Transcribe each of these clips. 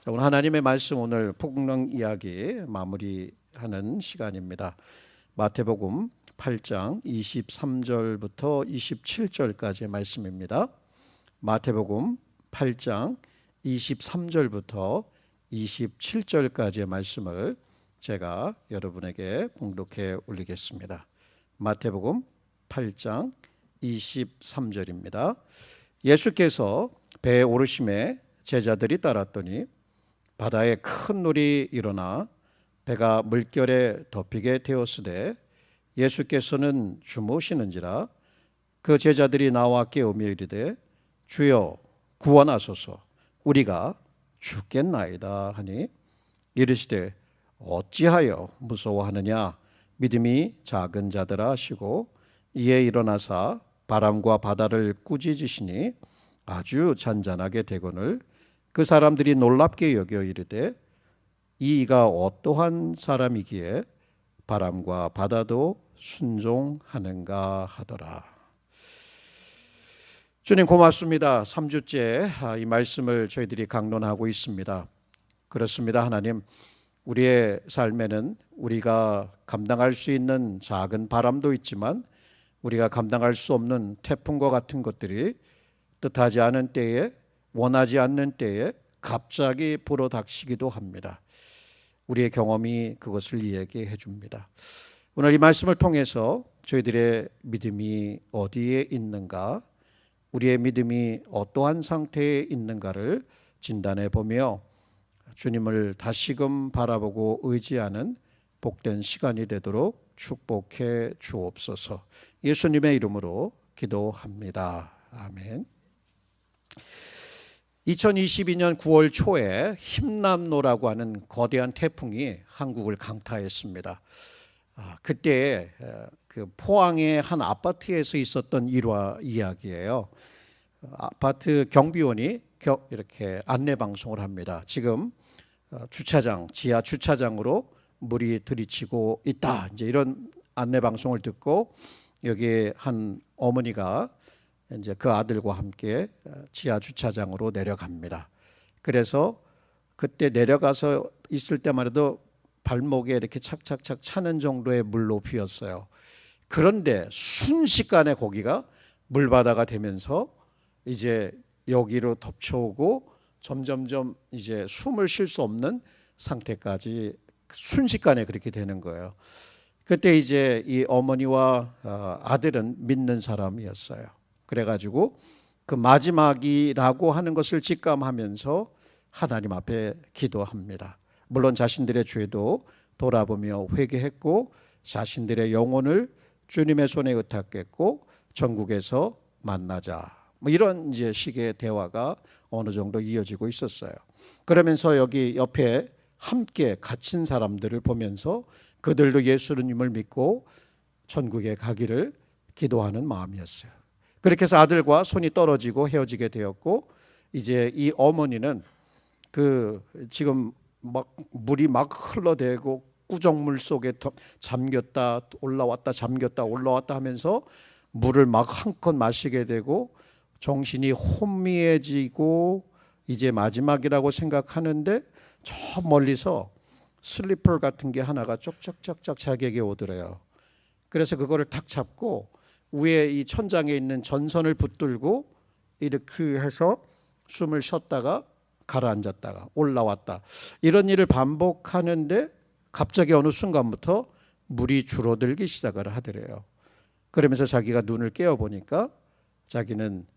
자, 오늘 하나님의 말씀, 오늘 풍랑 이야기 마무리하는 시간입니다. 마태복음 8장 23절부터 27절까지의 말씀입니다. 마태복음 8장 23절부터 27절까지의 말씀을 제가 여러분에게 봉독해 올리겠습니다. 마태복음 8장 23절입니다. 예수께서 배에 오르심에 제자들이 따랐더니 바다에 큰 놀이 일어나 배가 물결에 덮이게 되었으되 예수께서는 주무시는지라 그 제자들이 나와 깨우며 이르되 주여 구원하소서 우리가 죽겠나이다 하니 이르시되 어찌하여 무서워하느냐 믿음이 작은 자들아 하시고 이에 일어나사 바람과 바다를 꾸짖으시니 아주 잔잔하게 되거늘 그 사람들이 놀랍게 여겨 이르되 이가 어떠한 사람이기에 바람과 바다도 순종하는가 하더라. 주님 고맙습니다. 3주째 이 말씀을 저희들이 강론하고 있습니다. 그렇습니다. 하나님, 우리의 삶에는 우리가 감당할 수 있는 작은 바람도 있지만 우리가 감당할 수 없는 태풍과 같은 것들이 뜻하지 않은 때에, 원하지 않는 때에 갑자기 불어닥치기도 합니다. 우리의 경험이 그것을 이야기해 줍니다. 오늘 이 말씀을 통해서 저희들의 믿음이 어디에 있는가, 우리의 믿음이 어떠한 상태에 있는가를 진단해 보며 주님을 다시금 바라보고 의지하는 복된 시간이 되도록 축복해 주옵소서. 예수님의 이름으로 기도합니다. 아멘. 2022년 9월 초에 힘남노라고 하는 거대한 태풍이 한국을 강타했습니다. 그때 그 포항의 한 아파트에서 있었던 일화 이야기예요. 아파트 경비원이 이렇게 안내 방송을 합니다. 지금 주차장, 지하 주차장으로 물이 들이치고 있다. 이제 이런 안내 방송을 듣고 여기 한 어머니가 이제 그 아들과 함께 지하 주차장으로 내려갑니다. 그래서 그때 내려가서 있을 때만 해도 발목에 이렇게 착착착 차는 정도의 물 높이였어요. 그런데 순식간에 거기가 물바다가 되면서 이제 여기로 덮쳐오고 점점점 이제 숨을 쉴 수 없는 상태까지 순식간에 그렇게 되는 거예요. 그때 이제 이 어머니와 아들은 믿는 사람이었어요. 그래가지고 그 마지막이라고 하는 것을 직감하면서 하나님 앞에 기도합니다. 물론 자신들의 죄도 돌아보며 회개했고 자신들의 영혼을 주님의 손에 의탁했고 전국에서 만나자. 뭐 이런 이제 식의 대화가 어느 정도 이어지고 있었어요. 그러면서 여기 옆에 함께 갇힌 사람들을 보면서 그들도 예수님을 믿고 천국에 가기를 기도하는 마음이었어요. 그렇게 해서 아들과 손이 떨어지고 헤어지게 되었고 이제 이 어머니는 그 지금 막 물이 막 흘러대고 꾸정물 속에 잠겼다 올라왔다 잠겼다 올라왔다 하면서 물을 막 한껏 마시게 되고 정신이 혼미해지고 이제 마지막이라고 생각하는데 저 멀리서 슬리퍼 같은 게 하나가 쪽쪽쪽쪽 자기에게 오더래요. 그래서 그거를 탁 잡고 위에 이 천장에 있는 전선을 붙들고 이렇게 해서 숨을 쉬었다가 가라앉았다가 올라왔다. 이런 일을 반복하는데 갑자기 어느 순간부터 물이 줄어들기 시작을 하더래요. 그러면서 자기가 눈을 깨어 보니까 자기는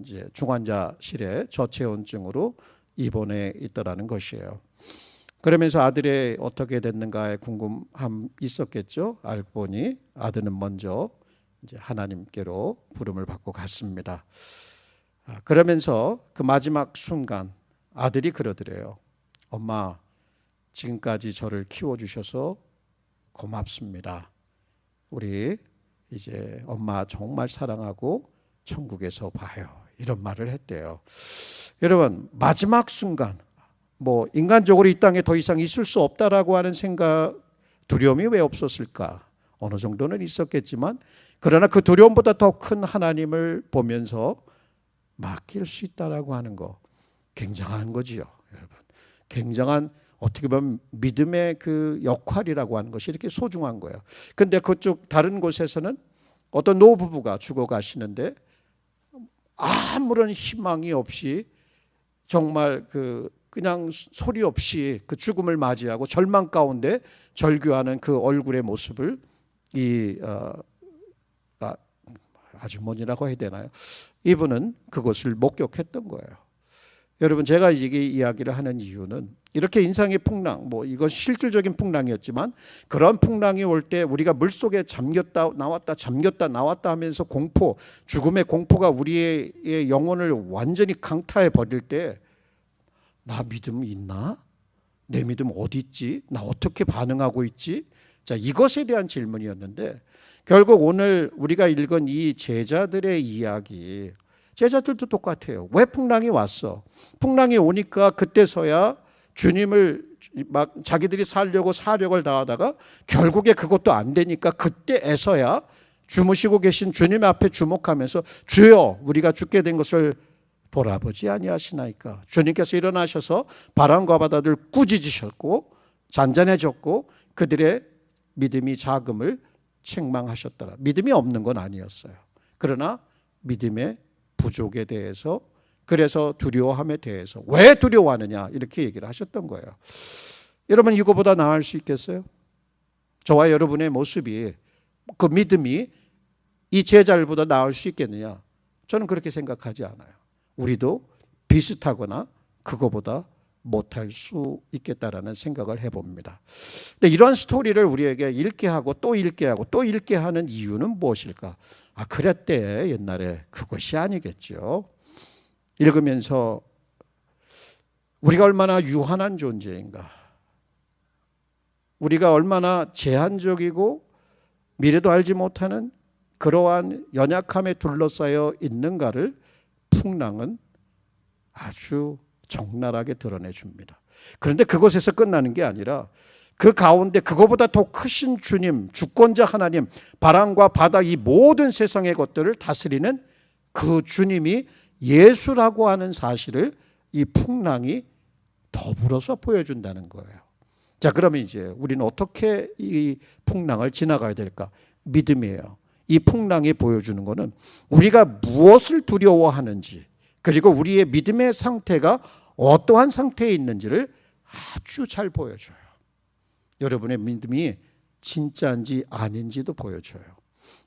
이제 중환자실에 저체온증으로 입원해 있더라는 것이에요. 그러면서 아들이 어떻게 됐는가에 궁금함 있었겠죠. 알고 보니 아들은 먼저 이제 하나님께로 부름을 받고 갔습니다. 그러면서 그 마지막 순간 아들이 그러더래요. 엄마, 지금까지 저를 키워주셔서 고맙습니다. 우리 이제 엄마 정말 사랑하고 천국에서 봐요. 이런 말을 했대요. 여러분, 마지막 순간 뭐 인간적으로 이 땅에 더 이상 있을 수 없다라고 하는 생각, 두려움이 왜 없었을까? 어느 정도는 있었겠지만 그러나 그 두려움보다 더 큰 하나님을 보면서 맡길 수 있다라고 하는 거 굉장한 거지요, 여러분. 굉장한 어떻게 보면 믿음의 그 역할이라고 하는 것이 이렇게 소중한 거예요. 근데 그쪽 다른 곳에서는 어떤 노부부가 죽어 가시는데 아무런 희망이 없이 정말 그냥 소리 없이 그 죽음을 맞이하고 절망 가운데 절규하는 그 얼굴의 모습을 이 아주머니라고 해야 되나요? 이분은 그것을 목격했던 거예요. 여러분, 제가 이게 이야기를 하는 이유는 이렇게 인상의 풍랑, 이건 실질적인 풍랑이었지만 그런 풍랑이 올 때 우리가 물속에 잠겼다 나왔다 잠겼다 나왔다 하면서 공포, 죽음의 공포가 우리의 영혼을 완전히 강타해 버릴 때 나 믿음 있나? 내 믿음 어디 있지? 나 어떻게 반응하고 있지? 자, 이것에 대한 질문이었는데 결국 오늘 우리가 읽은 이 제자들의 이야기, 제자들도 똑같아요. 왜 풍랑이 왔어? 풍랑이 오니까 그때서야 주님을 막 자기들이 살려고 사력을 다하다가 결국에 그것도 안 되니까 그때에서야 주무시고 계신 주님 앞에 주목하면서 주여, 우리가 죽게 된 것을 돌아보지 아니하시나이까. 주님께서 일어나셔서 바람과 바다를 꾸짖으셨고 잔잔해졌고 그들의 믿음이 작음을 책망하셨더라. 믿음이 없는 건 아니었어요. 그러나 믿음의 부족에 대해서, 그래서 두려워함에 대해서 왜 두려워하느냐 이렇게 얘기를 하셨던 거예요. 여러분, 이거보다 나을 수 있겠어요? 저와 여러분의 모습이, 그 믿음이 이 제자들보다 나을 수 있겠느냐? 저는 그렇게 생각하지 않아요. 우리도 비슷하거나 그거보다 못할 수 있겠다라는 생각을 해봅니다. 근데 이런 스토리를 우리에게 읽게 하고 또 읽게 하고 또 읽게 하는 이유는 무엇일까? 그랬대 옛날에. 그것이 아니겠죠. 읽으면서 우리가 얼마나 유한한 존재인가, 우리가 얼마나 제한적이고 미래도 알지 못하는 그러한 연약함에 둘러싸여 있는가를 풍랑은 아주 적나라하게 드러내줍니다. 그런데 그것에서 끝나는 게 아니라 그 가운데 그거보다 더 크신 주님, 주권자 하나님, 바람과 바다 이 모든 세상의 것들을 다스리는 그 주님이 예수라고 하는 사실을 이 풍랑이 더불어서 보여준다는 거예요. 자, 그러면 이제 우리는 어떻게 이 풍랑을 지나가야 될까? 믿음이에요. 이 풍랑이 보여주는 것은 우리가 무엇을 두려워하는지, 그리고 우리의 믿음의 상태가 어떠한 상태에 있는지를 아주 잘 보여줘요. 여러분의 믿음이 진짜인지 아닌지도 보여줘요.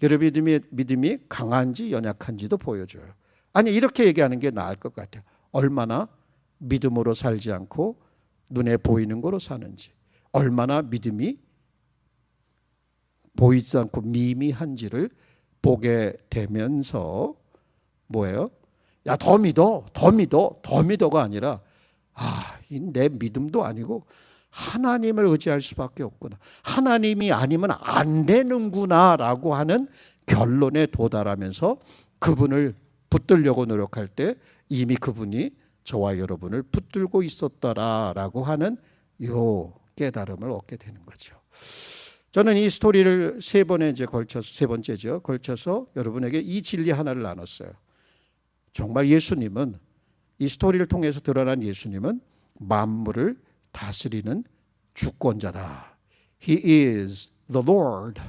여러분의 믿음이 강한지 연약한지도 보여줘요. 아니, 이렇게 얘기하는 게 나을 것 같아요. 얼마나 믿음으로 살지 않고 눈에 보이는 거로 사는지, 얼마나 믿음이 보이지 않고 미미한지를 보게 되면서 뭐예요? 야, 더 믿어, 더 믿어, 더 믿어가 아니라 내 믿음도 아니고 하나님을 의지할 수밖에 없구나, 하나님이 아니면 안 되는구나 라고 하는 결론에 도달하면서 그분을 붙들려고 노력할 때 이미 그분이 저와 여러분을 붙들고 있었더라라고 하는 요 깨달음을 얻게 되는 거죠. 저는 이 스토리를 세 번째죠. 걸쳐서 여러분에게 이 진리 하나를 나눴어요. 정말 예수님은, 이 스토리를 통해서 드러난 예수님은 만물을 다스리는 주권자다. He is the Lord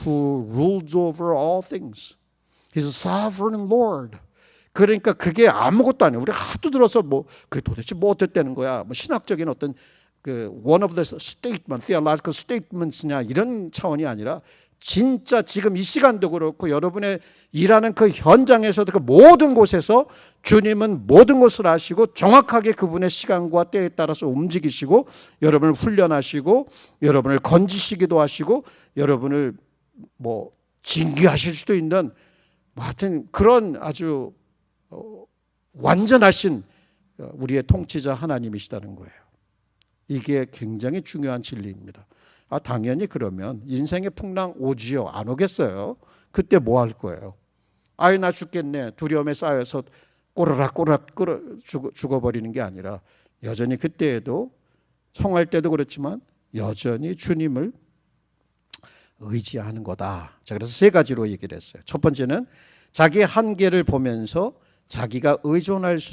who rules over all things. He's a sovereign Lord. 그러니까 그게 아무것도 아니에요. 우리가 하도 들어서 그게 도대체 뭐 어땠다는 거야? 신학적인 어떤 one of the statement, theological statements냐 이런 차원이 아니라 진짜 지금 이 시간도 그렇고 여러분의 일하는 그 현장에서도 그 모든 곳에서 주님은 모든 것을 아시고 정확하게 그분의 시간과 때에 따라서 움직이시고 여러분을 훈련하시고 여러분을 건지시기도 하시고 여러분을 징계하실 수도 있는 하여튼 그런 아주 완전하신 우리의 통치자 하나님이시다는 거예요. 이게 굉장히 중요한 진리입니다. 당연히 그러면 인생의 풍랑 오지요? 안 오겠어요? 그때 뭐 할 거예요? 나 죽겠네. 두려움에 쌓여서 꼬르락 죽어버리는 게 아니라 여전히 그때에도 성할 때도 그렇지만 여전히 주님을 의지하는 거다. 자, 그래서 세 가지로 얘기를 했어요. 첫 번째는 자기의 한계를 보면서 자기가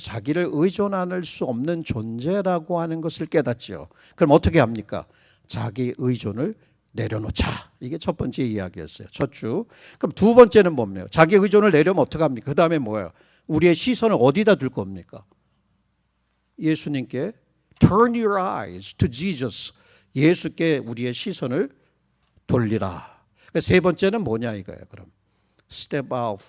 자기를 의존할 수 없는 존재라고 하는 것을 깨닫죠. 그럼 어떻게 합니까? 자기 의존을 내려놓자. 이게 첫 번째 이야기였어요. 첫 주. 그럼 두 번째는 뭡니까? 자기 의존을 내려면 어떻게 합니까? 그 다음에 뭐예요? 우리의 시선을 어디다 둘 겁니까? 예수님께 turn your eyes to Jesus. 예수께 우리의 시선을 돌리라. 세 번째는 뭐냐 이거예요. 그럼 step out.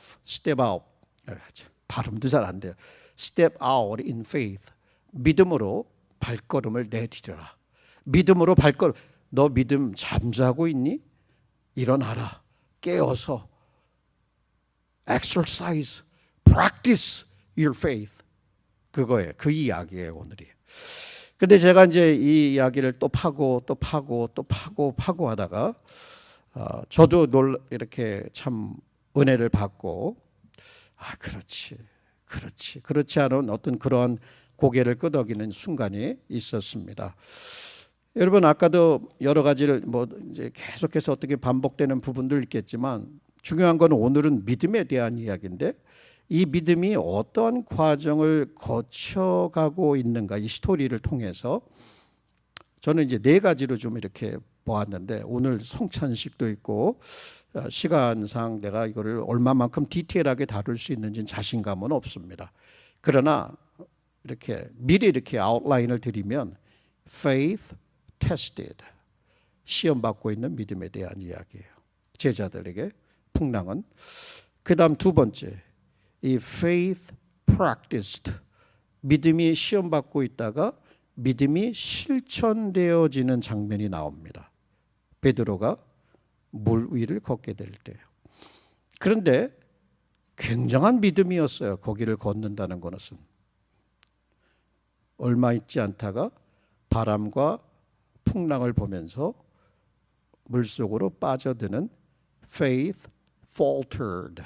발음도 잘 안 돼요. Step out in faith. 믿음으로 발걸음을 내디뎌라. 믿음으로 발걸음. 너 믿음 잠자고 있니? 일어나라. 깨어서 exercise, practice your faith. 그거예요. 그 이야기예요, 오늘이. 근데 제가 이제 이 이야기를 또 파고 하다가 저도 이렇게 참 은혜를 받고 그렇지 않은 어떤 그런 고개를 끄덕이는 순간이 있었습니다. 여러분 아까도 여러 가지를 이제 계속해서 어떻게 반복되는 부분도 있겠지만 중요한 건 오늘은 믿음에 대한 이야기인데 이 믿음이 어떤 과정을 거쳐가고 있는가 이 스토리를 통해서 저는 이제 네 가지로 좀 이렇게 보았는데 오늘 성찬식도 있고 시간상 내가 이거를 얼마만큼 디테일하게 다룰 수 있는지는 자신감은 없습니다. 그러나 미리 이렇게 아웃라인을 드리면 faith tested, 시험받고 있는 믿음에 대한 이야기예요. 제자들에게 풍랑은. 그 다음 두 번째, 이 faith practiced, 믿음이 시험받고 있다가 믿음이 실천되어지는 장면이 나옵니다. 베드로가 물 위를 걷게 될 때요. 그런데 굉장한 믿음이었어요. 거기를 걷는다는 것은. 얼마 있지 않다가 바람과 풍랑을 보면서 물속으로 빠져드는 faith faltered.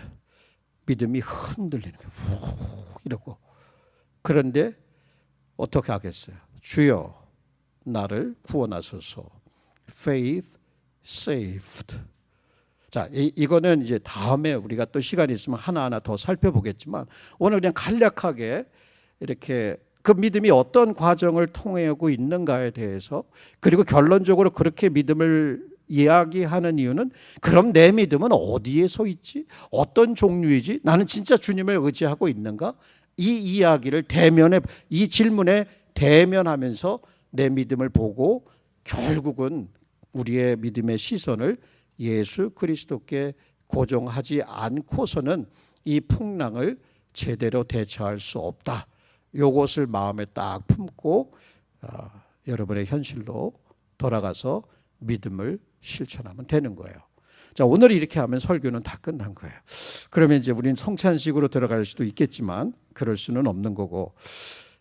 믿음이 흔들리는 거예요. 이러고. 그런데 어떻게 하겠어요? 주여 나를 구원하소서. faith saved. 자, 이거는 이제 다음에 우리가 또 시간이 있으면 하나하나 더 살펴보겠지만 오늘 그냥 간략하게 이렇게 그 믿음이 어떤 과정을 통하고 있는가에 대해서 그리고 결론적으로 그렇게 믿음을 이야기하는 이유는 그럼 내 믿음은 어디에 서 있지? 어떤 종류이지? 나는 진짜 주님을 의지하고 있는가? 이 이야기를 이 질문에 대면하면서 내 믿음을 보고 결국은 우리의 믿음의 시선을 예수 그리스도께 고정하지 않고서는 이 풍랑을 제대로 대처할 수 없다. 이것을 마음에 딱 품고 여러분의 현실로 돌아가서 믿음을 실천하면 되는 거예요. 자, 오늘 이렇게 하면 설교는 다 끝난 거예요. 그러면 이제 우리는 성찬식으로 들어갈 수도 있겠지만 그럴 수는 없는 거고.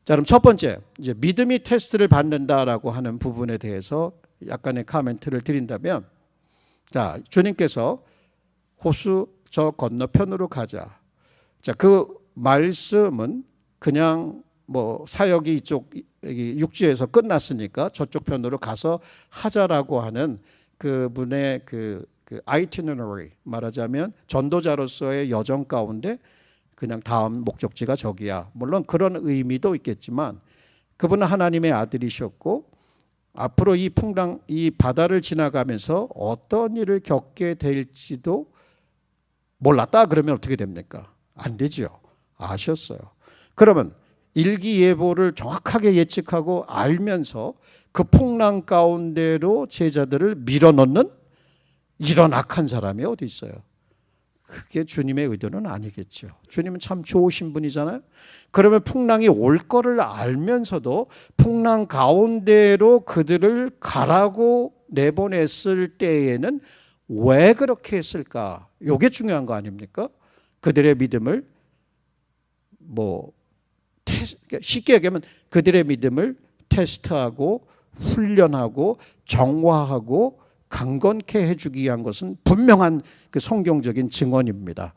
자, 그럼 첫 번째, 이제 믿음이 테스트를 받는다라고 하는 부분에 대해서 약간의 코멘트를 드린다면, 자, 주님께서 호수 저 건너편으로 가자. 자, 그 말씀은 그냥 사역이 이쪽 육지에서 끝났으니까 저쪽 편으로 가서 하자라고 하는 그분의 그 itinerary, 말하자면 전도자로서의 여정 가운데 그냥 다음 목적지가 저기야. 물론 그런 의미도 있겠지만 그분은 하나님의 아들이셨고 앞으로 이 풍랑, 이 바다를 지나가면서 어떤 일을 겪게 될지도 몰랐다 그러면 어떻게 됩니까? 안 되죠. 아셨어요. 그러면 일기예보를 정확하게 예측하고 알면서 그 풍랑 가운데로 제자들을 밀어넣는 이런 악한 사람이 어디 있어요? 그게 주님의 의도는 아니겠죠. 주님은 참 좋으신 분이잖아요. 그러면 풍랑이 올 거를 알면서도 풍랑 가운데로 그들을 가라고 내보냈을 때에는 왜 그렇게 했을까? 이게 중요한 거 아닙니까? 그들의 믿음을 쉽게 얘기하면 그들의 믿음을 테스트하고 훈련하고 정화하고 강건케 해주기 위한 것은 분명한 그 성경적인 증언입니다.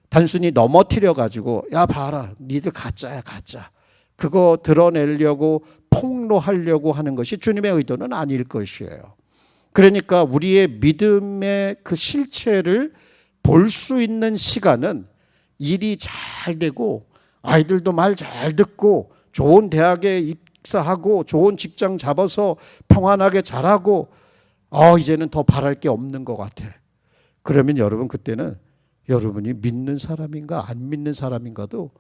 단순히 넘어뜨려 가지고 야 봐라 니들 가짜야 가짜 그거 드러내려고 폭로하려고 하는 것이 주님의 의도는 아닐 것이에요. 그러니까 우리의 믿음의 그 실체를 볼 수 있는 시간은 일이 잘 되고 아이들도 말 잘 듣고 좋은 대학에 입사하고 좋은 직장 잡아서 평안하게 자라고 이제는 더 바랄 게 없는 것 같아. 그러면 여러분 그때는 여러분이 믿는 사람인가 안 믿는 사람인가도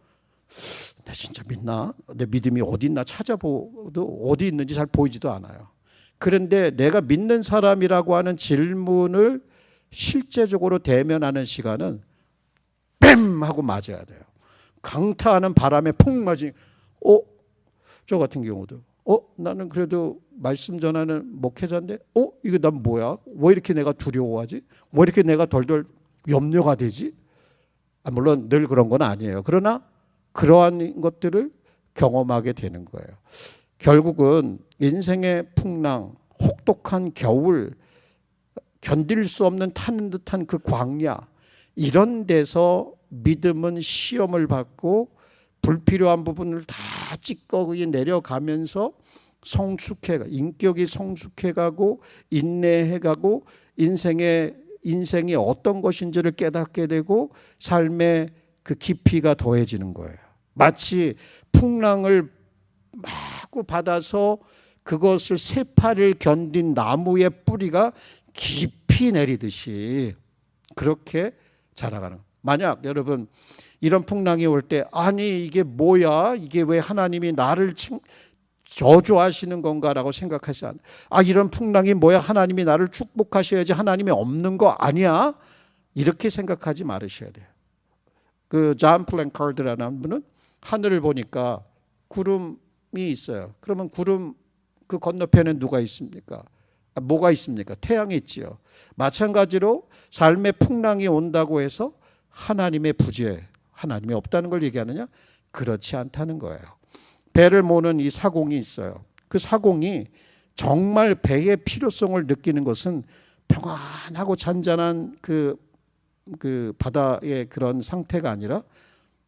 내 진짜 믿나? 내 믿음이 어디 있나 찾아보도 어디 있는지 잘 보이지도 않아요. 그런데 내가 믿는 사람이라고 하는 질문을 실제적으로 대면하는 시간은 뺨 하고 맞아야 돼요. 강타하는 바람에 푹 맞으니 저 같은 경우도 나는 그래도 말씀 전하는 목회자인데 이거 난 뭐야? 왜 이렇게 내가 두려워하지? 왜 이렇게 내가 덜덜 염려가 되지? 물론 늘 그런 건 아니에요. 그러나 그러한 것들을 경험하게 되는 거예요. 결국은 인생의 풍랑, 혹독한 겨울, 견딜 수 없는 타는 듯한 그 광야, 이런 데서 믿음은 시험을 받고 불필요한 부분을 다 찌꺼기 내려가면서 인격이 성숙해가고 인내해가고 인생이 어떤 것인지를 깨닫게 되고 삶의 그 깊이가 더해지는 거예요. 마치 풍랑을 마구 받아서 그것을 새파를 견딘 나무의 뿌리가 깊이 내리듯이 그렇게 자라가는. 만약 여러분 이런 풍랑이 올 때 아니 이게 뭐야? 이게 왜 하나님이 나를 저주하시는 건가라고 생각하지 않아요. 이런 풍랑이 뭐야? 하나님이 나를 축복하셔야지 하나님이 없는 거 아니야? 이렇게 생각하지 말으셔야 돼요. 그 존 플랭카드라는 분은 하늘을 보니까 구름이 있어요. 그러면 구름 그 건너편에 누가 있습니까? 뭐가 있습니까? 태양이 있지요. 마찬가지로 삶의 풍랑이 온다고 해서 하나님의 부재, 하나님이 없다는 걸 얘기하느냐? 그렇지 않다는 거예요. 배를 모는 이 사공이 있어요. 그 사공이 정말 배의 필요성을 느끼는 것은 평안하고 잔잔한 그 바다의 그런 상태가 아니라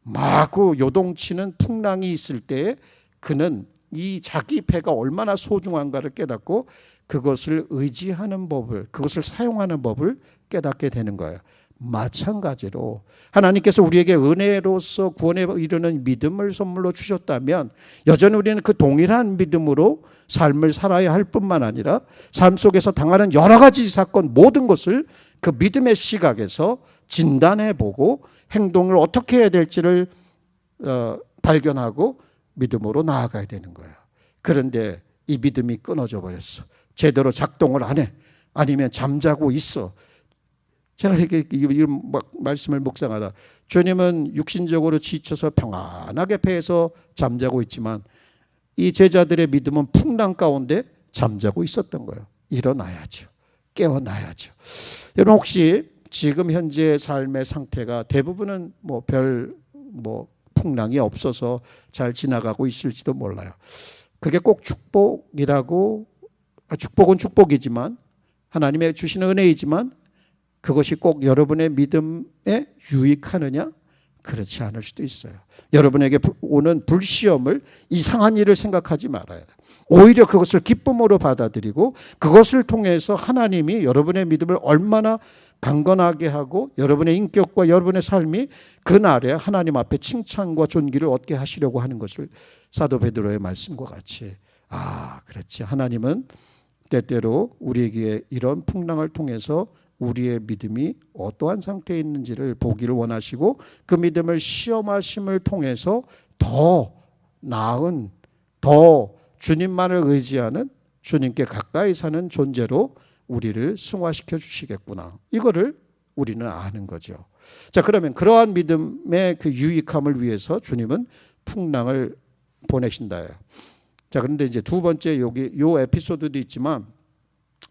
마구 요동치는 풍랑이 있을 때에 그는 이 자기 배가 얼마나 소중한가를 깨닫고 그것을 의지하는 법을, 그것을 사용하는 법을 깨닫게 되는 거예요. 마찬가지로 하나님께서 우리에게 은혜로서 구원에 이르는 믿음을 선물로 주셨다면 여전히 우리는 그 동일한 믿음으로 삶을 살아야 할 뿐만 아니라 삶 속에서 당하는 여러 가지 사건 모든 것을 그 믿음의 시각에서 진단해보고 행동을 어떻게 해야 될지를 발견하고 믿음으로 나아가야 되는 거예요. 그런데 이 믿음이 끊어져 버렸어. 제대로 작동을 안 해. 아니면 잠자고 있어. 제가 이렇게 말씀을 묵상하다 주님은 육신적으로 지쳐서 평안하게 배에서 잠자고 있지만 이 제자들의 믿음은 풍랑 가운데 잠자고 있었던 거예요. 일어나야죠. 깨어나야죠. 여러분 혹시 지금 현재 삶의 상태가 대부분은 별 풍랑이 없어서 잘 지나가고 있을지도 몰라요. 그게 꼭 축복은 축복이지만 하나님의 주시는 은혜이지만 그것이 꼭 여러분의 믿음에 유익하느냐? 그렇지 않을 수도 있어요. 여러분에게 오는 불시험을 이상한 일을 생각하지 말아야 돼요. 오히려 그것을 기쁨으로 받아들이고 그것을 통해서 하나님이 여러분의 믿음을 얼마나 강건하게 하고 여러분의 인격과 여러분의 삶이 그날에 하나님 앞에 칭찬과 존귀를 얻게 하시려고 하는 것을 사도 베드로의 말씀과 같이 그렇지. 하나님은 때때로 우리에게 이런 풍랑을 통해서 우리의 믿음이 어떠한 상태에 있는지를 보기를 원하시고 그 믿음을 시험하심을 통해서 더 나은, 더 주님만을 의지하는 주님께 가까이 사는 존재로 우리를 승화시켜 주시겠구나. 이거를 우리는 아는 거죠. 자, 그러면 그러한 믿음의 그 유익함을 위해서 주님은 풍랑을 보내신다예요. 자, 그런데 이제 두 번째 요 에피소드도 있지만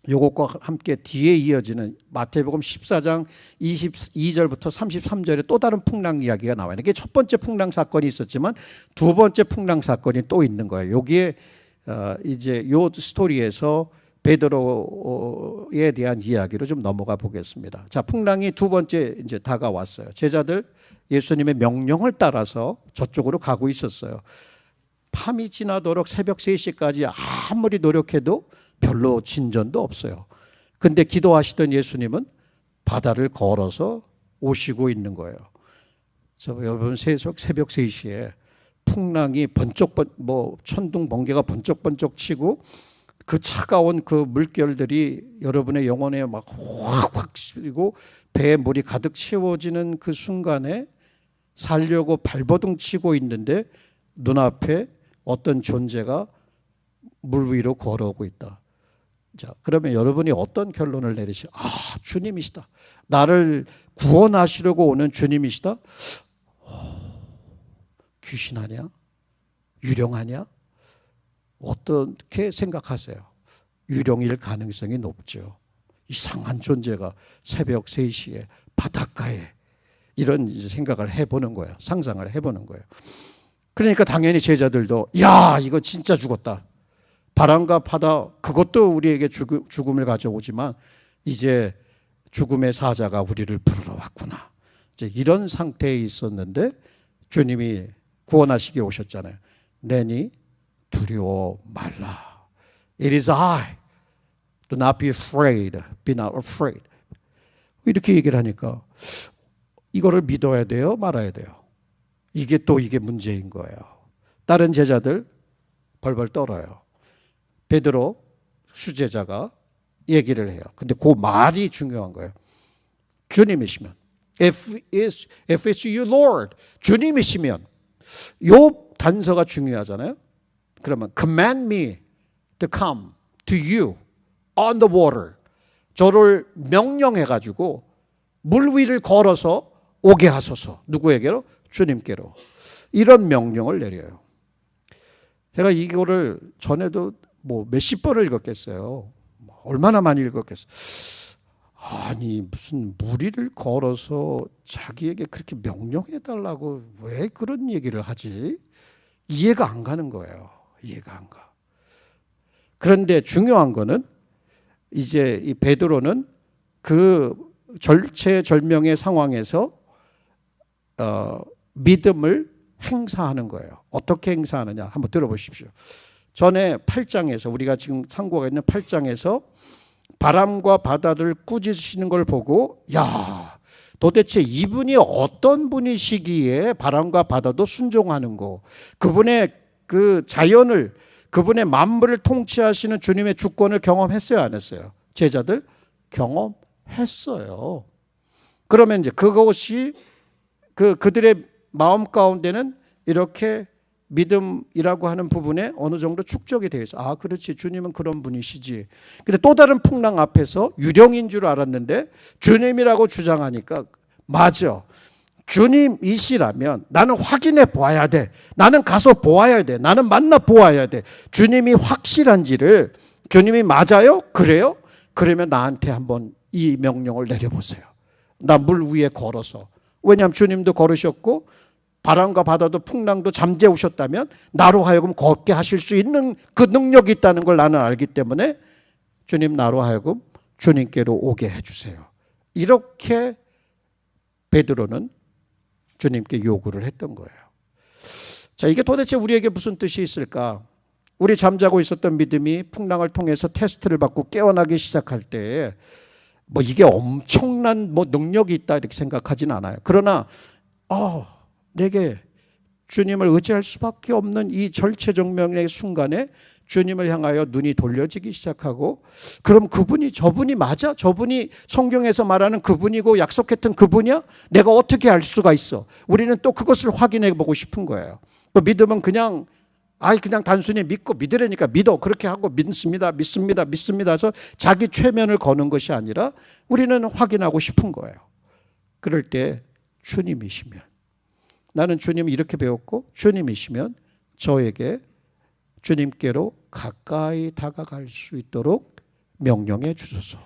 요것과 함께 뒤에 이어지는 마태복음 14장 22절부터 33절에 또 다른 풍랑 이야기가 나와요. 이게 첫 번째 풍랑 사건이 있었지만 두 번째 풍랑 사건이 또 있는 거예요. 여기에 이제 요 스토리에서 베드로에 대한 이야기로 좀 넘어가 보겠습니다. 자, 풍랑이 두 번째 이제 다가왔어요. 제자들 예수님의 명령을 따라서 저쪽으로 가고 있었어요. 밤이 지나도록 새벽 3시까지 아무리 노력해도 별로 진전도 없어요. 근데 기도하시던 예수님은 바다를 걸어서 오시고 있는 거예요. 여러분 새벽 3시에 풍랑이 천둥 번개가 번쩍번쩍 치고 그 차가운 그 물결들이 여러분의 영혼에 막 확확 치고 배에 물이 가득 채워지는 그 순간에 살려고 발버둥 치고 있는데 눈앞에 어떤 존재가 물 위로 걸어오고 있다. 자, 그러면 여러분이 어떤 결론을 내리시죠? 주님이시다. 나를 구원하시려고 오는 주님이시다. 귀신 아니야? 유령 아니야? 어떻게 생각하세요? 유령일 가능성이 높죠. 이상한 존재가 새벽 3시에 바닷가에 이런 생각을 해보는 거예요. 상상을 해보는 거예요. 그러니까 당연히 제자들도 야, 이거 진짜 죽었다. 바람과 바다 그것도 우리에게 죽음을 가져오지만 이제 죽음의 사자가 우리를 부르러 왔구나. 이제 이런 상태에 있었는데 주님이 구원하시기 오셨잖아요. 내니 두려워 말라. It is I. Do not be afraid. Be not afraid. 이렇게 얘기를 하니까 이거를 믿어야 돼요? 말아야 돼요? 이게 문제인 거예요. 다른 제자들 벌벌 떨어요. 베드로 수제자가 얘기를 해요. 근데 그 말이 중요한 거예요. 주님이시면 If it's you Lord, 주님이시면 요 단서가 중요하잖아요. 그러면 command me to come to you on the water. 저를 명령해 가지고 물 위를 걸어서 오게 하소서. 누구에게로? 주님께로. 이런 명령을 내려요. 제가 이거를 전에도 몇십 번을 읽었겠어요. 얼마나 많이 읽었겠어요. 아니 무슨 물 위를 걸어서 자기에게 그렇게 명령해 달라고 왜 그런 얘기를 하지? 이해가 안 가는 거예요. 이해가 안 가. 그런데 중요한 거는 이제 이 베드로는 그 절체절명의 상황에서 믿음을 행사하는 거예요. 어떻게 행사하느냐 한번 들어보십시오. 전에 8장에서 우리가 지금 상고가 있는 8장에서 바람과 바다를 꾸짖으시는 걸 보고 야, 도대체 이분이 어떤 분이시기에 바람과 바다도 순종하는 거. 그분의 그 자연을 그분의 만물을 통치하시는 주님의 주권을 경험했어요, 안 했어요? 제자들 경험했어요. 그러면 이제 그것이 그들의 마음 가운데는 이렇게 믿음이라고 하는 부분에 어느 정도 축적이 되어 있어. 그렇지. 주님은 그런 분이시지. 근데 또 다른 풍랑 앞에서 유령인 줄 알았는데 주님이라고 주장하니까 맞아. 주님이시라면 나는 확인해 보아야 돼. 나는 가서 보아야 돼. 나는 만나 보아야 돼. 주님이 확실한지를 주님이 맞아요? 그래요? 그러면 나한테 한번 이 명령을 내려보세요. 나 물 위에 걸어서. 왜냐하면 주님도 걸으셨고 바람과 바다도 풍랑도 잠재우셨다면 나로 하여금 걷게 하실 수 있는 그 능력이 있다는 걸 나는 알기 때문에 주님 나로 하여금 주님께로 오게 해주세요. 이렇게 베드로는 주님께 요구를 했던 거예요. 자, 이게 도대체 우리에게 무슨 뜻이 있을까? 우리 잠자고 있었던 믿음이 풍랑을 통해서 테스트를 받고 깨어나기 시작할 때 이게 엄청난 능력이 있다 이렇게 생각하진 않아요. 그러나 내게 주님을 의지할 수밖에 없는 이 절체절명의 순간에 주님을 향하여 눈이 돌려지기 시작하고 그럼 그분이 저분이 맞아? 저분이 성경에서 말하는 그분이고 약속했던 그분이야? 내가 어떻게 알 수가 있어? 우리는 또 그것을 확인해 보고 싶은 거예요. 믿음은 그냥 단순히 믿고 믿으려니까 믿어 그렇게 하고 믿습니다 해서 자기 최면을 거는 것이 아니라 우리는 확인하고 싶은 거예요. 그럴 때 주님이시면 나는 주님을 이렇게 배웠고 주님이시면 저에게 주님께로 가까이 다가갈 수 있도록 명령해 주소서.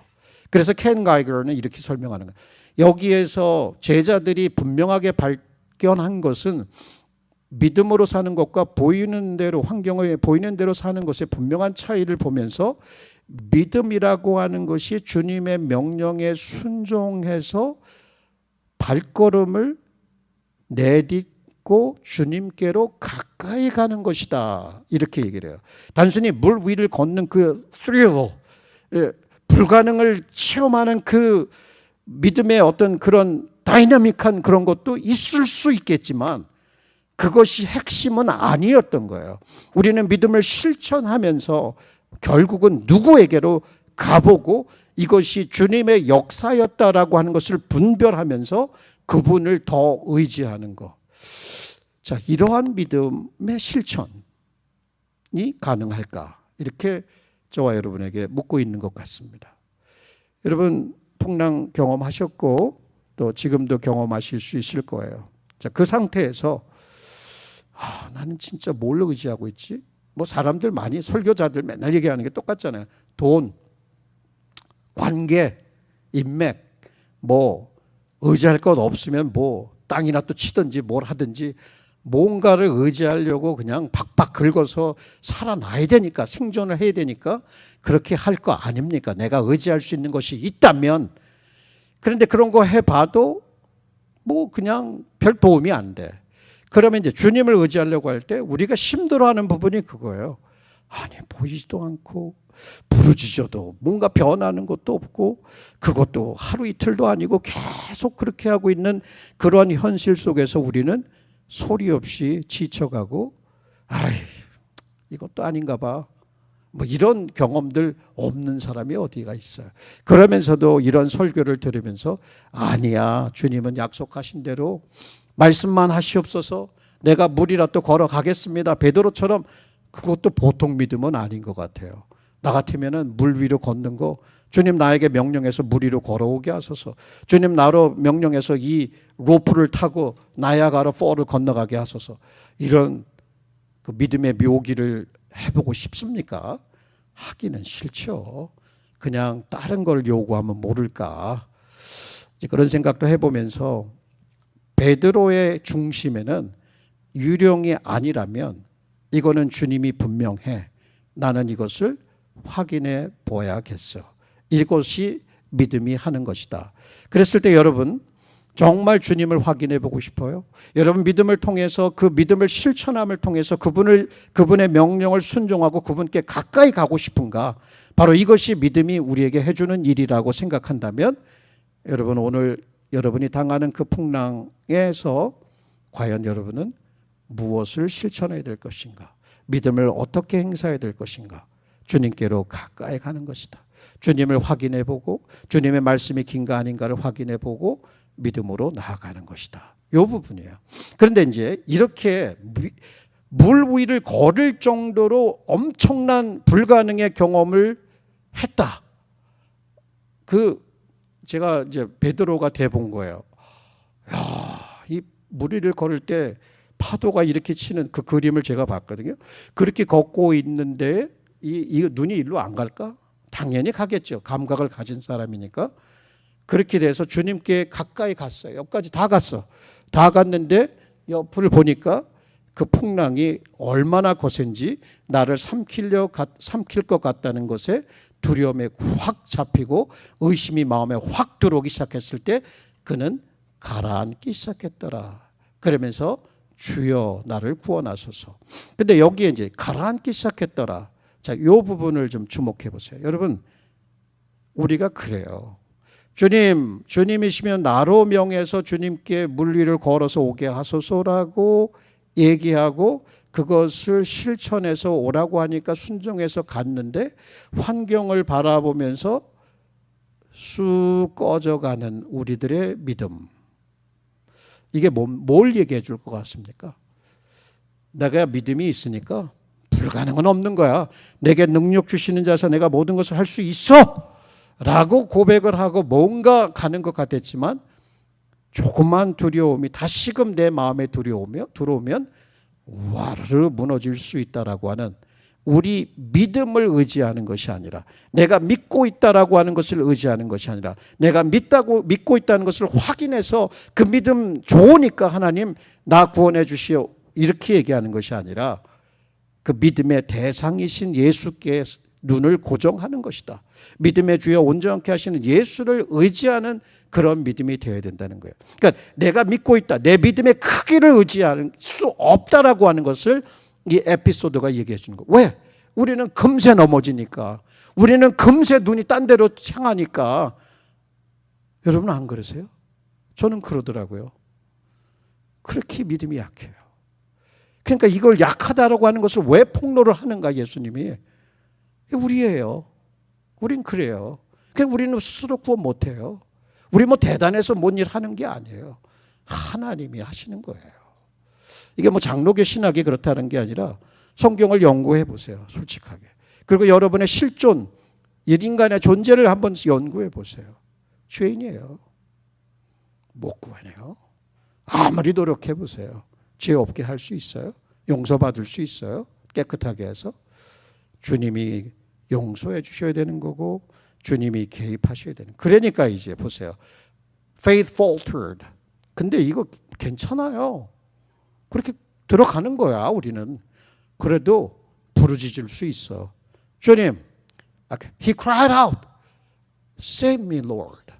그래서 켄 가이거는 이렇게 설명하는 거예요. 여기에서 제자들이 분명하게 발견한 것은 믿음으로 사는 것과 보이는 대로 환경에 보이는 대로 사는 것의 분명한 차이를 보면서 믿음이라고 하는 것이 주님의 명령에 순종해서 발걸음을 내딛고 주님께로 가까이 가는 것이다. 이렇게 얘기를 해요. 단순히 물 위를 걷는 그 thrill, 불가능을 체험하는 그 믿음의 어떤 그런 다이나믹한 그런 것도 있을 수 있겠지만 그것이 핵심은 아니었던 거예요. 우리는 믿음을 실천하면서 결국은 누구에게로 가보고 이것이 주님의 역사였다라고 하는 것을 분별하면서 그분을 더 의지하는 것. 자, 이러한 믿음의 실천이 가능할까? 이렇게 저와 여러분에게 묻고 있는 것 같습니다. 여러분 풍랑 경험하셨고 또 지금도 경험하실 수 있을 거예요. 자, 그 상태에서 나는 진짜 뭘 의지하고 있지? 뭐 사람들 많이 설교자들 맨날 얘기하는 게 똑같잖아요. 돈, 관계, 인맥, 뭐 의지할 것 없으면 뭐 땅이나 또 치든지 뭘 하든지 뭔가를 의지하려고 그냥 박박 긁어서 살아나야 되니까, 생존을 해야 되니까 그렇게 할 거 아닙니까? 내가 의지할 수 있는 것이 있다면. 그런데 그런 거 해봐도 뭐 그냥 별 도움이 안 돼. 그러면 이제 주님을 의지하려고 할 때 우리가 힘들어하는 부분이 그거예요. 아니 보이지도 않고 부르짖어도 뭔가 변하는 것도 없고 그것도 하루 이틀도 아니고 계속 그렇게 하고 있는 그러한 현실 속에서 우리는 소리 없이 지쳐가고 이것도 아닌가 봐. 뭐 이런 경험들 없는 사람이 어디가 있어요. 그러면서도 이런 설교를 들으면서 아니야, 주님은 약속하신 대로 말씀만 하시옵소서, 내가 물이라도 걸어가겠습니다. 베드로처럼. 그것도 보통 믿음은 아닌 것 같아요. 나 같으면은 물 위로 걷는 거, 주님 나에게 명령해서 물 위로 걸어오게 하소서, 주님 나로 명령해서 이 로프를 타고 나야가라 폴을 건너가게 하소서, 이런 그 믿음의 묘기를 해보고 싶습니까? 하기는 싫죠. 그냥 다른 걸 요구하면 모를까, 그런 생각도 해보면서 베드로의 중심에는 유령이 아니라면 이거는 주님이 분명해, 나는 이것을 확인해 보아야겠어, 이것이 믿음이 하는 것이다. 그랬을 때 여러분 정말 주님을 확인해 보고 싶어요? 여러분 믿음을 통해서, 그 믿음을 실천함을 통해서 그분의 명령을 순종하고 그분께 가까이 가고 싶은가? 바로 이것이 믿음이 우리에게 해주는 일이라고 생각한다면 여러분 오늘 여러분이 당하는 그 풍랑에서 과연 여러분은 무엇을 실천해야 될 것인가? 믿음을 어떻게 행사해야 될 것인가? 주님께로 가까이 가는 것이다. 주님을 확인해 보고 주님의 말씀이 긴가 아닌가를 확인해 보고 믿음으로 나아가는 것이다. 이 부분이에요. 그런데 이제 이렇게 물 위를 걸을 정도로 엄청난 불가능의 경험을 했다. 제가 이제 베드로가 돼본 거예요. 이 물 위를 걸을 때 파도가 이렇게 치는 그 그림을 제가 봤거든요. 그렇게 걷고 있는데 이 눈이 일로 안 갈까? 당연히 가겠죠. 감각을 가진 사람이니까. 그렇게 돼서 주님께 가까이 갔어요. 여기까지 다 갔어. 다 갔는데 옆을 보니까 그 풍랑이 얼마나 거센지 나를 삼킬 것 같다는 것에 두려움에 확 잡히고 의심이 마음에 확 들어오기 시작했을 때 그는 가라앉기 시작했더라. 그러면서 주여 나를 구원하소서. 근데 여기에 이제 가라앉기 시작했더라. 자, 이 부분을 좀 주목해 보세요. 여러분, 우리가 그래요. 주님이시면 나로 명해서 주님께 물 위를 걸어서 오게 하소서라고 얘기하고 그것을 실천해서 오라고 하니까 순종해서 갔는데 환경을 바라보면서 쑥 꺼져가는 우리들의 믿음. 이게 뭘 얘기해 줄 것 같습니까? 내가 믿음이 있으니까 불가능은 없는 거야. 내게 능력 주시는 자에서 내가 모든 것을 할 수 있어 라고 고백을 하고 뭔가 가는 것 같았지만 조그만 두려움이 다시금 내 마음에 들어오면 와르르 무너질 수 있다라고 하는, 우리 믿음을 의지하는 것이 아니라, 내가 믿고 있다라고 하는 것을 의지하는 것이 아니라, 내가 믿고 있다는 것을 확인해서 그 믿음 좋으니까 하나님 나 구원해 주시오 이렇게 얘기하는 것이 아니라 그 믿음의 대상이신 예수께 눈을 고정하는 것이다. 믿음의 주여 온전케 하시는 예수를 의지하는 그런 믿음이 되어야 된다는 거예요. 그러니까 내가 믿고 있다, 내 믿음의 크기를 의지할 수 없다라고 하는 것을 이 에피소드가 얘기해 주는 거예요. 왜? 우리는 금세 넘어지니까, 우리는 금세 눈이 딴 데로 향하니까. 여러분 안 그러세요? 저는 그러더라고요. 그렇게 믿음이 약해요. 그러니까 이걸 약하다라고 하는 것을 왜 폭로를 하는가 예수님이. 우리예요. 우린 그래요. 그냥 우리는 스스로 구원 못해요. 우리 뭐 대단해서 뭔 일 하는 게 아니에요. 하나님이 하시는 거예요. 이게 뭐 장로교 신학이 그렇다는 게 아니라 성경을 연구해 보세요. 솔직하게. 그리고 여러분의 실존, 인간의 존재를 한번 연구해 보세요. 죄인이에요. 못 구하네요. 아무리 노력해 보세요. 죄 없게 할 수 있어요? 용서받을 수 있어요? 깨끗하게 해서? 주님이 용서해 주셔야 되는 거고 주님이 개입하셔야 되는. 그러니까 이제 보세요. Faith faltered. 근데 이거 괜찮아요. 그렇게 들어가는 거야 우리는. 그래도 부르짖을 수 있어. 주님, He cried out, Save me, Lord.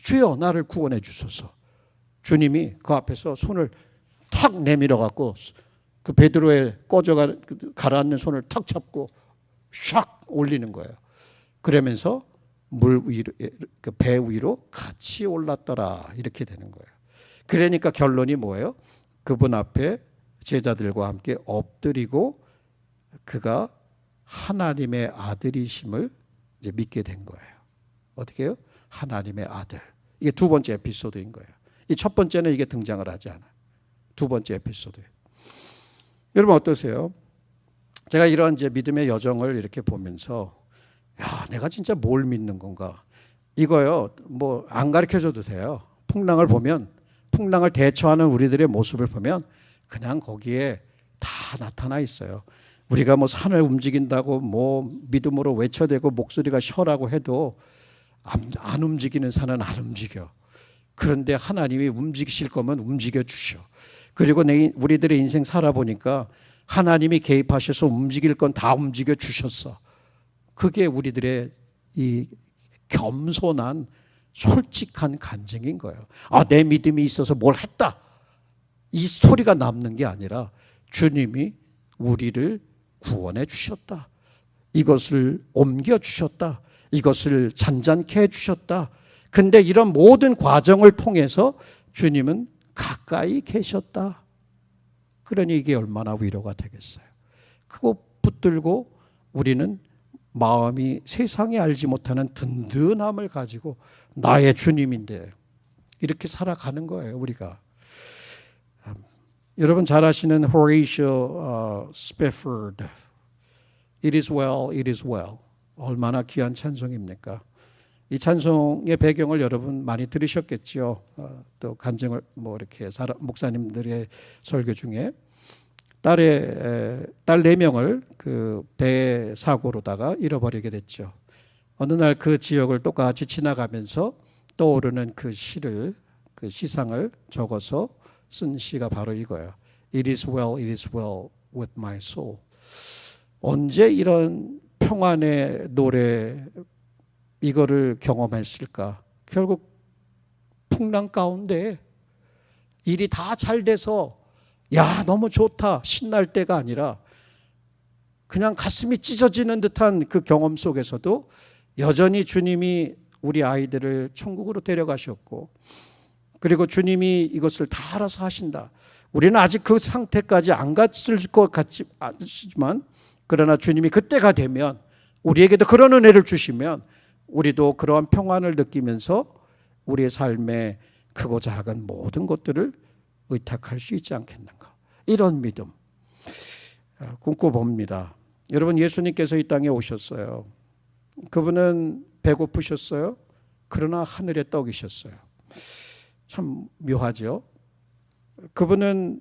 주여 나를 구원해 주소서. 주님이 그 앞에서 손을 탁 내밀어 갖고 그 베드로의 가라앉는 손을 탁 잡고 샥 올리는 거예요. 그러면서 물 위로, 그 배 위로 같이 올랐더라 이렇게 되는 거예요. 그러니까 결론이 뭐예요? 그분 앞에 제자들과 함께 엎드리고 그가 하나님의 아들이심을 이제 믿게 된 거예요. 어떻게 해요? 하나님의 아들. 이게 두 번째 에피소드인 거예요. 이 첫 번째는 이게 등장을 하지 않아요. 두 번째 에피소드예요. 여러분 어떠세요? 제가 이런 이제 믿음의 여정을 이렇게 보면서 야, 내가 진짜 뭘 믿는 건가? 이거요, 뭐 안 가르쳐줘도 돼요. 풍랑을 보면, 풍랑을 대처하는 우리들의 모습을 보면 그냥 거기에 다 나타나 있어요. 우리가 뭐 산을 움직인다고 뭐 믿음으로 외쳐대고 목소리가 셔라고 해도 안 움직이는 산은 안 움직여. 그런데 하나님이 움직이실 거면 움직여 주셔. 그리고 우리들의 인생 살아보니까 하나님이 개입하셔서 움직일 건 다 움직여 주셨어. 그게 우리들의 이 겸손한 솔직한 간증인 거예요. 아, 내 믿음이 있어서 뭘 했다. 이 스토리가 남는 게 아니라 주님이 우리를 구원해 주셨다. 이것을 옮겨 주셨다. 이것을 잔잔케 해 주셨다. 근데 이런 모든 과정을 통해서 주님은 가까이 계셨다. 그러니 이게 얼마나 위로가 되겠어요. 그거 붙들고 우리는 마음이 세상이 알지 못하는 든든함을 가지고 나의 주님인데 이렇게 살아가는 거예요, 우리가. 여러분 잘 아시는 호레이쇼 스페포드 It is well, it is well. 얼마나 귀한 찬송입니까? 이 찬송의 배경을 여러분 많이 들으셨겠죠. 또 간증을 뭐 이렇게 목사님들의 설교 중에 딸 4명을 그 배 사고로다가 잃어버리게 됐죠. 어느 날 그 지역을 똑같이 지나가면서 떠오르는 그 시를, 그 시상을 적어서 쓴 시가 바로 이거예요. It is well, it is well with my soul. 언제 이런 평안의 노래 이거를 경험했을까? 결국 풍랑 가운데 일이 다 잘 돼서 야 너무 좋다 신날 때가 아니라 그냥 가슴이 찢어지는 듯한 그 경험 속에서도 여전히 주님이 우리 아이들을 천국으로 데려가셨고 그리고 주님이 이것을 다 알아서 하신다. 우리는 아직 그 상태까지 안 갔을 것 같지만 그러나 주님이 그때가 되면 우리에게도 그런 은혜를 주시면 우리도 그러한 평안을 느끼면서 우리의 삶에 크고 작은 모든 것들을 의탁할 수 있지 않겠는가. 이런 믿음 꿈꿔봅니다. 여러분 예수님께서 이 땅에 오셨어요. 그분은 배고프셨어요. 그러나 하늘에 떡이셨어요. 참 묘하죠. 그분은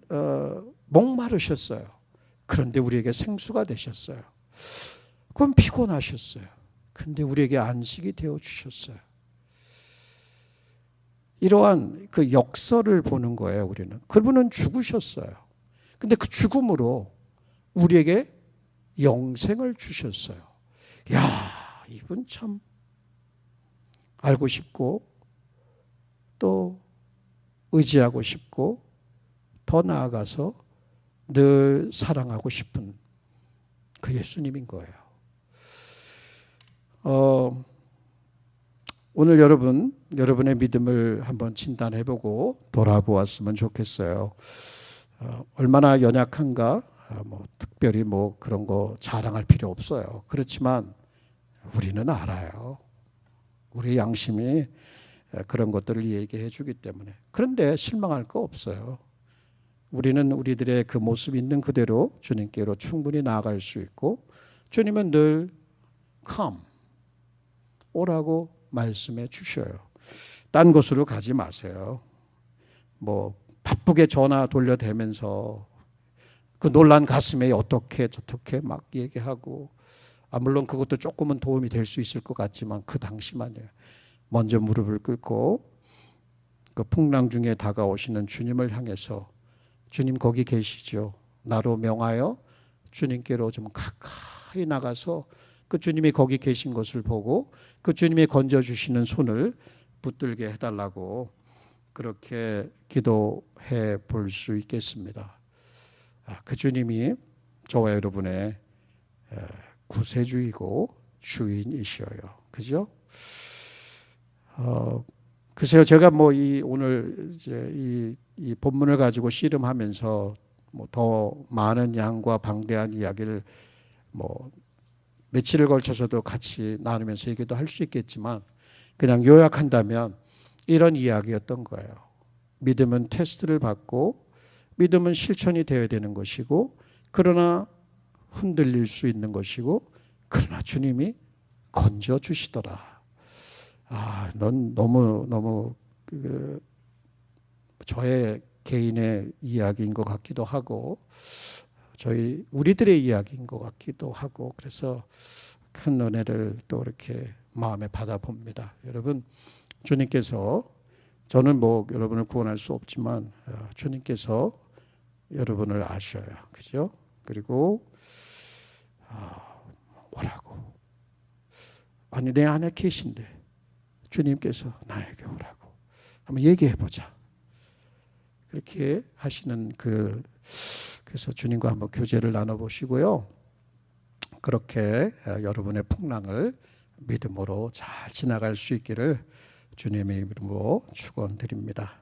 목마르셨어요. 그런데 우리에게 생수가 되셨어요. 그건 피곤하셨어요. 근데 우리에게 안식이 되어주셨어요. 이러한 그 역설을 보는 거예요, 우리는. 그분은 죽으셨어요. 근데 그 죽음으로 우리에게 영생을 주셨어요. 야, 이분 참 알고 싶고 또 의지하고 싶고 더 나아가서 늘 사랑하고 싶은 그 예수님인 거예요. 오늘 여러분의 믿음을 한번 진단해보고 돌아보았으면 좋겠어요. 얼마나 연약한가? 특별히 그런 거 자랑할 필요 없어요. 그렇지만 우리는 알아요. 우리 양심이 그런 것들을 얘기해 주기 때문에. 그런데 실망할 거 없어요. 우리는 우리들의 그 모습 있는 그대로 주님께로 충분히 나아갈 수 있고, 주님은 늘 come, 오라고 말씀해 주셔요. 딴 곳으로 가지 마세요. 바쁘게 전화 돌려대면서 그 놀란 가슴에 어떻게 저렇게 막 얘기하고, 물론 그것도 조금은 도움이 될 수 있을 것 같지만 그 당시만요. 먼저 무릎을 꿇고 그 풍랑 중에 다가오시는 주님을 향해서, 주님 거기 계시죠. 나로 명하여 주님께로 좀 가까이 나가서 그 주님이 거기 계신 것을 보고 그 주님이 건져주시는 손을 붙들게 해달라고 그렇게 기도해 볼 수 있겠습니다. 그 주님이 저와 여러분의 구세주이고 주인이셔요. 그죠? 글쎄요, 제가 오늘 이제 이 본문을 가지고 씨름하면서 더 많은 양과 방대한 이야기를 며칠을 걸쳐서도 같이 나누면서 얘기도 할 수 있겠지만, 그냥 요약한다면 이런 이야기였던 거예요. 믿음은 테스트를 받고 믿음은 실천이 되어야 되는 것이고, 그러나 흔들릴 수 있는 것이고, 그러나 주님이 건져주시더라. 넌 너무 저의 개인의 이야기인 것 같기도 하고, 우리들의 이야기인 것 같기도 하고, 그래서 큰 은혜를 또 이렇게 마음에 받아봅니다. 여러분, 주님께서, 저는 여러분을 구원할 수 없지만 주님께서 여러분을 아셔요. 그죠? 그리고 오라고. 아니, 내 안에 계신데 주님께서 나에게 오라고. 한번 얘기해보자. 그렇게 하시는 그래서 주님과 한번 교제를 나눠보시고요. 그렇게 여러분의 풍랑을 믿음으로 잘 지나갈 수 있기를 주님의 이름으로 축원드립니다.